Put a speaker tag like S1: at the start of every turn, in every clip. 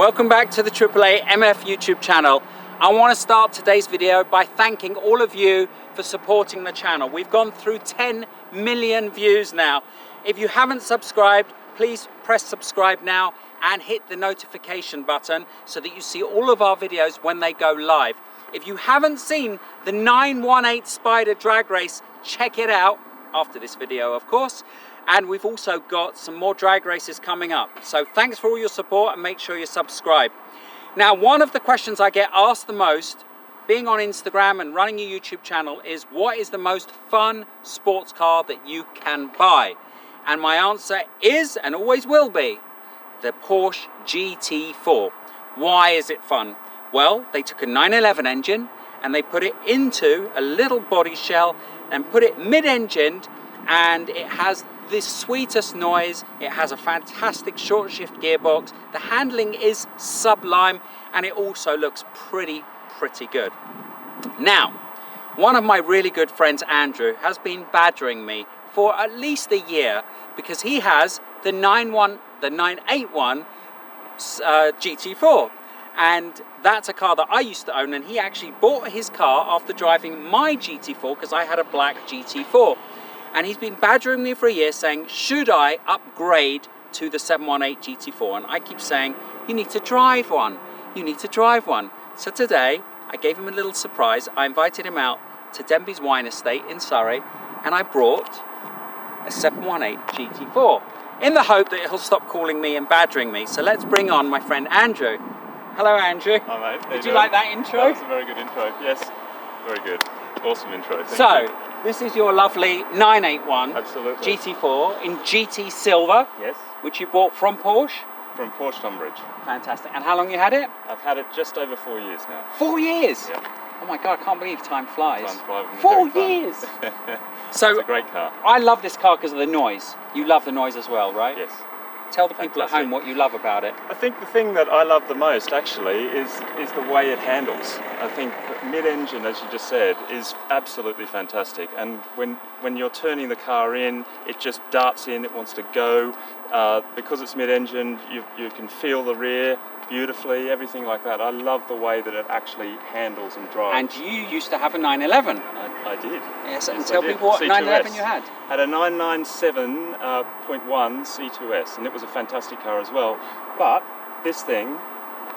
S1: Welcome back to the AAA MF YouTube channel. I want to start today's video by thanking all of you for supporting the channel. We've gone through 10 million views now. If you haven't subscribed, please press subscribe now and hit the notification button so that you see all of our videos when they go live. If you haven't seen the 918 Spider drag race, check it out after this video, of course. And we've also got some more drag races coming up. So thanks for all your support and make sure you subscribe. Now, one of the questions I get asked the most, being on Instagram and running a YouTube channel, is what is the most fun sports car that you can buy? And my answer is, and always will be, the Porsche GT4. Why is it fun? Well, they took a 911 engine and they put it into a little body shell and put it mid-engined, and it has the sweetest noise. It has a fantastic short shift gearbox. The handling is sublime, and it also looks pretty good. Now, one of my really good friends, Andrew, has been badgering me for at least a year because he has the 981 GT4, and that's a car that I used to own, and he actually bought his car after driving my GT4 because I had a black GT4. And he's been badgering me for a year saying, should I upgrade to the 718 GT4? And I keep saying, you need to drive one. You need to drive one. So today, I gave him a little surprise. I invited him out to Denby's Wine Estate in Surrey, and I brought a 718 GT4 in the hope that he'll stop calling me and badgering me. So let's bring on my friend Andrew. Hello, Andrew.
S2: Hi, mate.
S1: Did you like that intro?
S2: That was a very good intro. Yes, very good. Awesome intro.
S1: Thank you. This is your lovely 981
S2: Absolutely.
S1: GT4 in GT Silver.
S2: Yes.
S1: Which you bought from Porsche.
S2: From Porsche Tunbridge.
S1: Fantastic. And how long you had it?
S2: I've had it just over 4 years now.
S1: 4 years?
S2: Yeah.
S1: Oh my God, I can't believe time flies.
S2: Time flies.
S1: 4 years! So,
S2: it's a great car.
S1: I love this car because of the noise. You love the noise as well, right?
S2: Yes.
S1: Tell the people at home what you love about it.
S2: I think the thing that I love the most, actually, is the way it handles. I think mid-engine, as you just said, is absolutely fantastic. And when you're turning the car in, it just darts in, it wants to go. Because it's mid-engine, you can feel the rear beautifully, everything like that. I love the way that it actually handles and drives.
S1: And you used to have a 911.
S2: I did.
S1: Yes, and tell people what 911 you had.
S2: Had a 997.1 C2S, and it was a fantastic car as well. But this thing,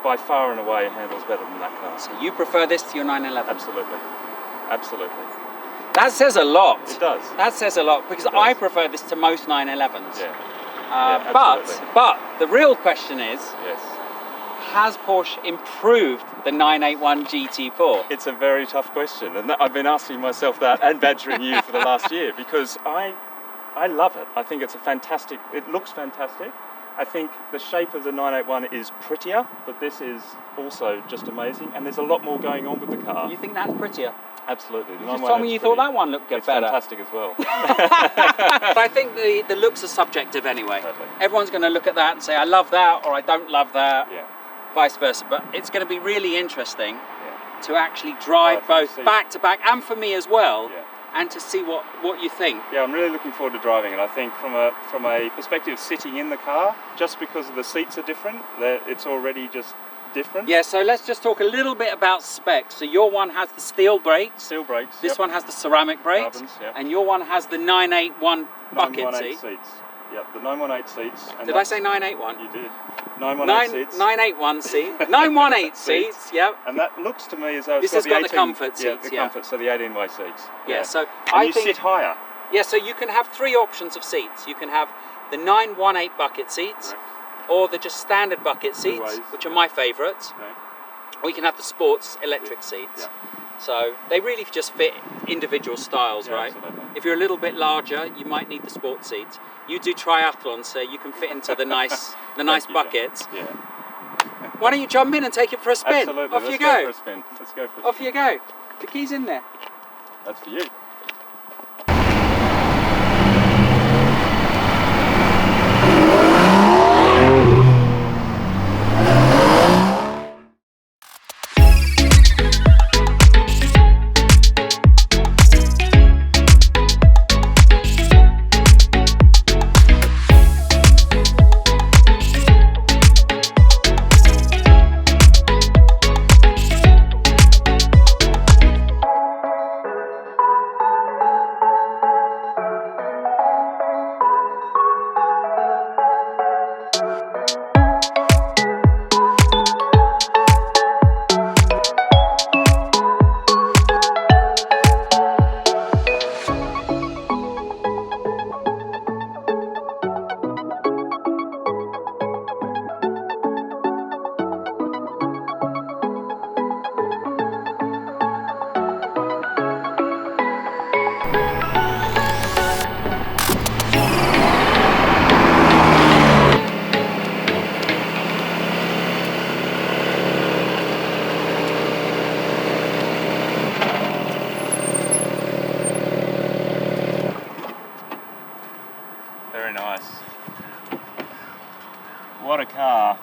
S2: by far and away, handles better than that car.
S1: So you prefer this to your 911?
S2: Absolutely. Absolutely.
S1: That says a lot.
S2: It does.
S1: That says a lot, because I prefer this to most 911s.
S2: Yeah.
S1: But the real question is,
S2: yes,
S1: has Porsche improved the 981 GT4?
S2: It's a very tough question, and I've been asking myself that and badgering you for the last year, because I love it. I think it's a fantastic, it looks fantastic. I think the shape of the 981 is prettier, but this is also just amazing, and there's a lot more going on with the car.
S1: You think that's prettier?
S2: Absolutely.
S1: You just told me you thought that one looked better.
S2: Fantastic as well.
S1: But I think the looks are subjective anyway.
S2: Totally.
S1: Everyone's going to look at that and say, I love that, or I don't love that.
S2: Yeah.
S1: Vice versa. But it's going to be really interesting to actually drive both back to back, and for me as well, and to see what you think.
S2: Yeah, I'm really looking forward to driving it. I think from a perspective of sitting in the car, just because the seats are different, it's already just different.
S1: Yeah, so let's just talk a little bit about specs. So your one has the steel brakes.
S2: Steel brakes.
S1: This one has the ceramic brakes.
S2: Carbons,
S1: and your one has the 981 bucket
S2: 918
S1: seat.
S2: seats. Yep, the 918 seats. And
S1: did I say 981?
S2: You did. 918 seats.
S1: 981 seat. 918 seats, yep.
S2: And that looks to me as though
S1: this
S2: it's
S1: has got the comfort seats.
S2: Yeah, the comfort, so the 18-way seats.
S1: Yeah, so
S2: and you sit higher.
S1: Yeah, so you can have 3 options of seats. You can have the 918 bucket seats, or the just standard bucket seats, which are my favourites. Okay. Or you can have the sports electric seats. Yeah. So they really just fit individual styles, right? Absolutely. If you're a little bit larger, you might need the sports seats. You do triathlon, so you can fit into the nice buckets.
S2: Yeah.
S1: Why don't you jump in and take it for a spin?
S2: Absolutely.
S1: Off you
S2: go.
S1: go.
S2: For a spin. Let's go for a
S1: Off
S2: spin.
S1: you go. The key's in there.
S2: That's for you. What a car.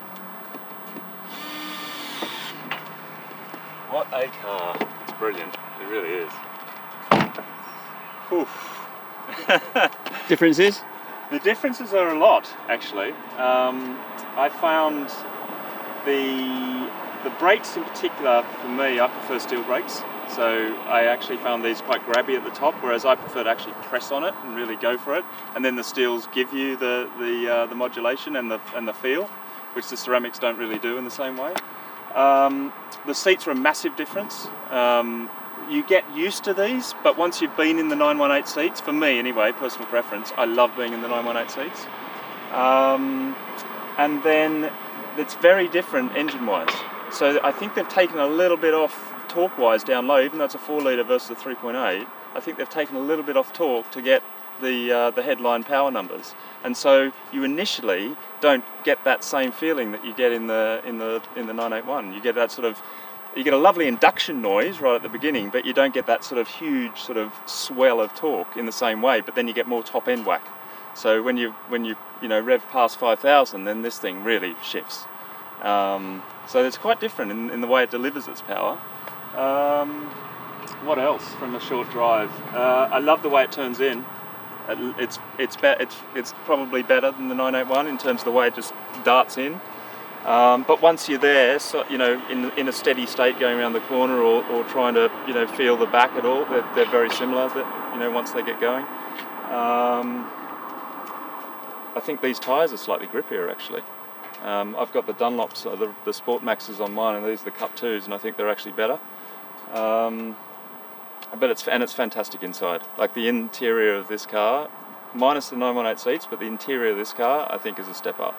S2: What a car. It's brilliant. It really is. Oof.
S3: Differences?
S2: The differences are a lot, actually. I found the brakes in particular, for me, I prefer steel brakes. So I actually found these quite grabby at the top, whereas I prefer to actually press on it and really go for it. And then the steels give you the modulation and the feel, which the ceramics don't really do in the same way. The seats are a massive difference. You get used to these, but once you've been in the 918 seats, for me anyway, personal preference, I love being in the 918 seats. And then it's very different engine-wise. So I think they've taken a little bit off torque-wise down low, even though it's a 4-litre versus a 3.8. I think they've taken a little bit off torque to get the headline power numbers, and so you initially don't get that same feeling that you get in the 981. You get that sort of, you get a lovely induction noise right at the beginning, but you don't get that sort of huge sort of swell of torque in the same way. But then you get more top end whack. So when you rev past 5,000, then this thing really shifts. So it's quite different in the way it delivers its power. What else from a short drive? I love the way it turns in. It's probably better than the 981 in terms of the way it just darts in. But once you're there, so, in a steady state going around the corner or trying to feel the back at all, they're very similar. Once they get going. I think these tyres are slightly grippier actually. I've got the Dunlops, the Sport Maxes on mine, and these are the Cup 2s, and I think they're actually better. But it's fantastic inside. Like the interior of this car, minus the 918 seats, but the interior of this car I think is a step up.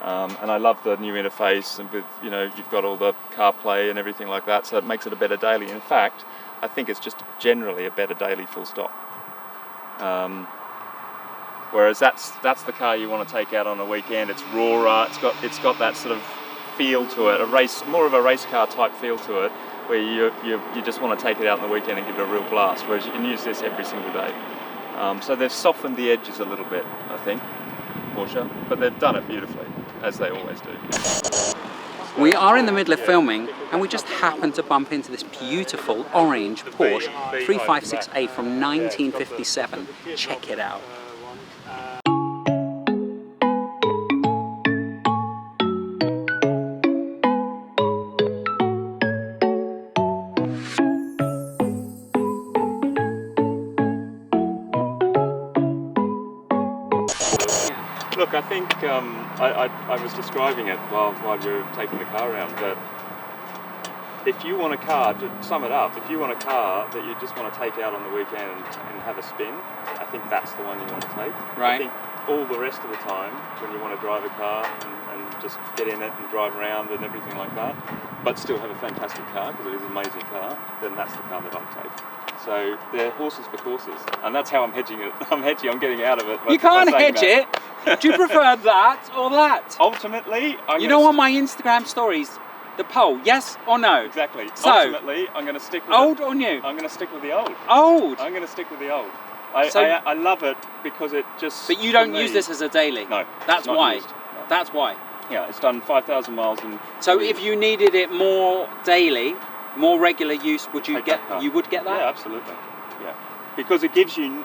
S2: And I love the new interface, and with you've got all the CarPlay and everything like that, so it makes it a better daily. In fact, I think it's just generally a better daily full stop. Whereas that's the car you want to take out on a weekend. It's rawer. It's got that sort of feel to it, more of a race car type feel to it, where you just want to take it out on the weekend and give it a real blast. Whereas you can use this every single day. So they've softened the edges a little bit, I think, Porsche, but they've done it beautifully, as they always do.
S1: We are in the middle of filming, and we just happened to bump into this beautiful orange Porsche 356A from 1957. Check it out.
S2: Look, I think I was describing it while you were taking the car around, that if you want a car, to sum it up, if you want a car that you just want to take out on the weekend and have a spin, I think that's the one you want to take.
S1: Right.
S2: I think all the rest of the time, when you want to drive a car and just get in it and drive around and everything like that, but still have a fantastic car, because it is an amazing car, then that's the car that I'll take. So they're horses for courses, and that's how I'm hedging it. I'm getting out of it.
S1: You can't hedge it. Do you prefer that or that?
S2: Ultimately,
S1: on my Instagram stories, the poll, yes or no?
S2: Exactly.
S1: So,
S2: ultimately, I'm going to stick with
S1: old or new?
S2: I'm going to stick with the old.
S1: Old.
S2: I'm going to stick with the old. I love it because it just.
S1: But you don't use this as a daily.
S2: No.
S1: That's why.
S2: Used. No.
S1: That's why.
S2: Yeah, it's done 5,000 miles in.
S1: So if you needed it more daily, more regular use, would you get? You would get that?
S2: Yeah, absolutely. Yeah, because it gives you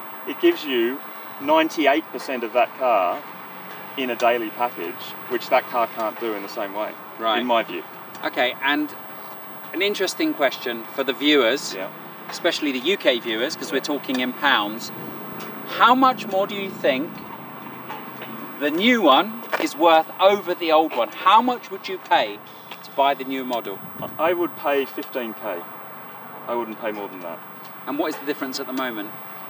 S2: 98% of that car in a daily package, which that car can't do in the same way.
S1: Right.
S2: In my view.
S1: Okay, and an interesting question for the viewers, especially the UK viewers, because we're talking in pounds. How much more do you think the new one is worth over the old one? How much would you pay to buy the new model?
S2: I would pay 15k. I wouldn't pay more than that.
S1: And what is the difference at the moment?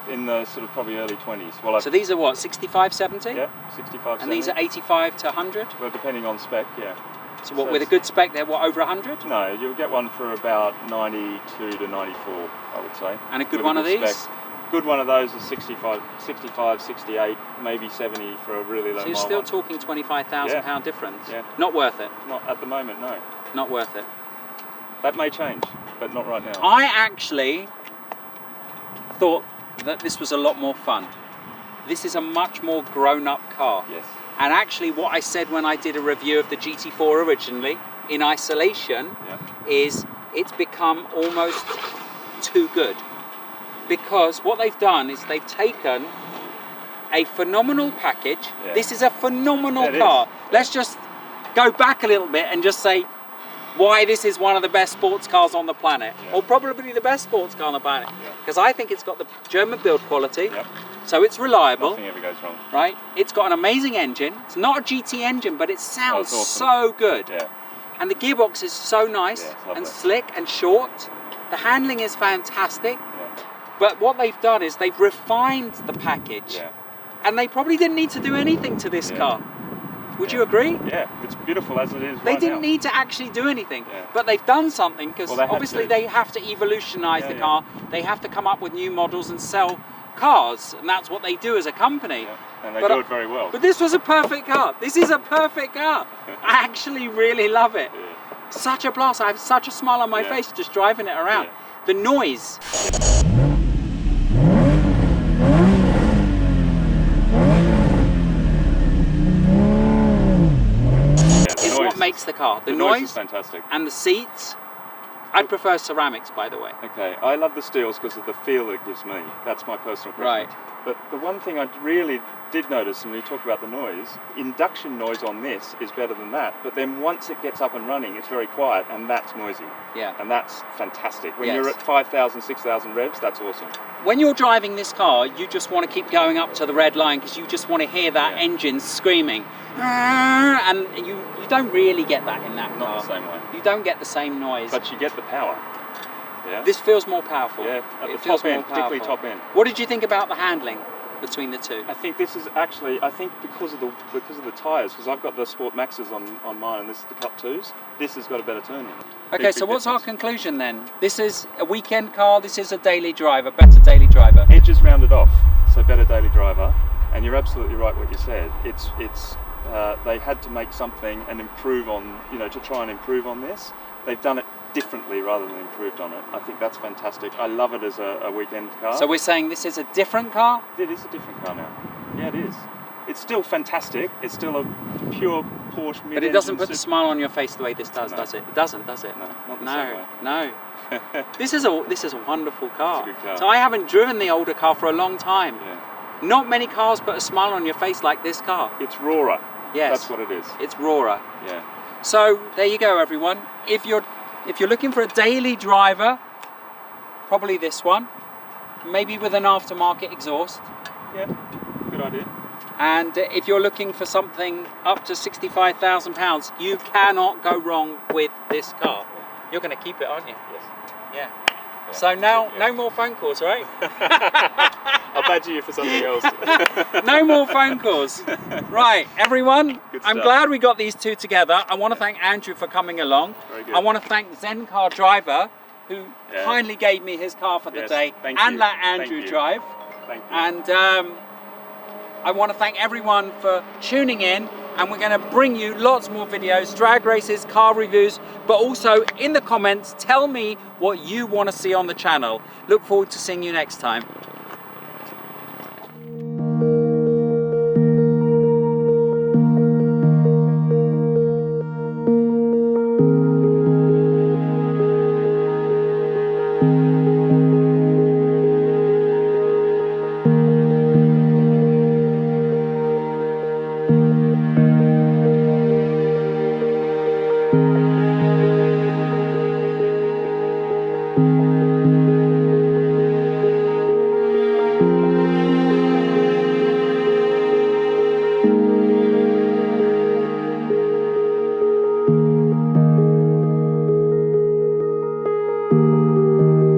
S2: In the sort of probably early 20s. Well,
S1: so these are what, 65, 70?
S2: Yeah, 65, 70.
S1: And these are 85 to 100?
S2: Well, depending on spec, yeah.
S1: So what, with a good spec, they're what, over 100?
S2: No, you'll get one for about 92 to 94, I would say.
S1: And a good one of these?
S2: Spec. Good one of those is 65, 68, maybe 70 for a really low mile.
S1: So you're still talking £25,000 difference?
S2: Yeah.
S1: Not worth it?
S2: Not at the moment, no.
S1: Not worth it?
S2: That may change, but not right now.
S1: I actually thought that this was a lot more fun. This is a much more grown-up car.
S2: Yes.
S1: And actually what I said when I did a review of the GT4 originally, in isolation, is it's become almost too good. Because what they've done is they've taken a phenomenal package. This is a phenomenal car. Let's just go back a little bit and just say why this is one of the best sports cars on the planet, or probably the best sports car on the planet. Because I think it's got the German build quality, so it's reliable.
S2: Nothing ever goes wrong.
S1: Right? It's got an amazing engine. It's not a GT engine, but it sounds so good. And the gearbox is so nice and slick and short. The handling is fantastic. But what they've done is they've refined the package. And they probably didn't need to do anything to this car. Would you agree?
S2: Yeah, it's beautiful as it is.
S1: They didn't need to actually do anything, but they've done something because obviously they have to evolutionize the car. They have to come up with new models and sell cars, and that's what they do as a company.
S2: And they do it very well.
S1: But this was a perfect car. This is a perfect car. I actually really love it. Such a blast. I have such a smile on my face just driving it around. The noise. What makes the car. The noise
S2: is fantastic.
S1: And the seats. I prefer ceramics, by the way.
S2: Okay, I love the steels because of the feel it gives me. That's my personal preference. But the one thing I really did notice, and we talked about the noise, induction noise on this is better than that. But then once it gets up and running, it's very quiet, and that's noisy. And that's fantastic. When you're at 5,000, 6,000 revs, that's awesome.
S1: When you're driving this car, you just want to keep going up to the red line because you just want to hear that engine screaming. And you don't really get that in that car.
S2: Not the same way.
S1: You don't get the same noise.
S2: But you get the power.
S1: This feels more powerful.
S2: At the top end, particularly top end.
S1: What did you think about the handling between the two?
S2: I think this is actually, because of the tyres, because I've got the Sport Maxes on mine, and this is the Cup 2s, this has got a better turn in.
S1: Okay, so what's our conclusion then? This is a weekend car, this is a daily driver, better daily driver.
S2: Edges rounded off, so better daily driver, and you're absolutely right what you said. They had to make something and improve on, to try and improve on this. They've done it differently rather than improved on it. I think that's fantastic. I love it as a weekend car.
S1: So we're saying this is a different car?
S2: It is a different car now. Yeah, it is. It's still fantastic. It's still a pure Porsche mid-engine.
S1: But it doesn't put the smile on your face the way this does, does it? It doesn't, does it?
S2: No, not the same way.
S1: No. This is a wonderful car.
S2: It's a good car.
S1: So I haven't driven the older car for a long time. Not many cars put a smile on your face like this car.
S2: It's rawer.
S1: Yes.
S2: That's what it is.
S1: It's rawer.
S2: Yeah.
S1: So there you go, everyone. If you're looking for a daily driver, probably this one. Maybe with an aftermarket exhaust.
S2: Yeah, good idea.
S1: And if you're looking for something up to £65,000, you cannot go wrong with this car. You're going to keep it, aren't you?
S2: Yes.
S1: Yeah. So now, no more phone calls, right?
S2: I'll badger you for something else.
S1: No more phone calls. Right, everyone, I'm glad we got these two together. I want to thank Andrew for coming along.
S2: Very good.
S1: I want to thank Zen Car Driver, who kindly gave me his car for the day and let Andrew drive.
S2: Thank you.
S1: And I want to thank everyone for tuning in. And we're going to bring you lots more videos, drag races, car reviews, but also in the comments, tell me what you want to see on the channel. Look forward to seeing you next time.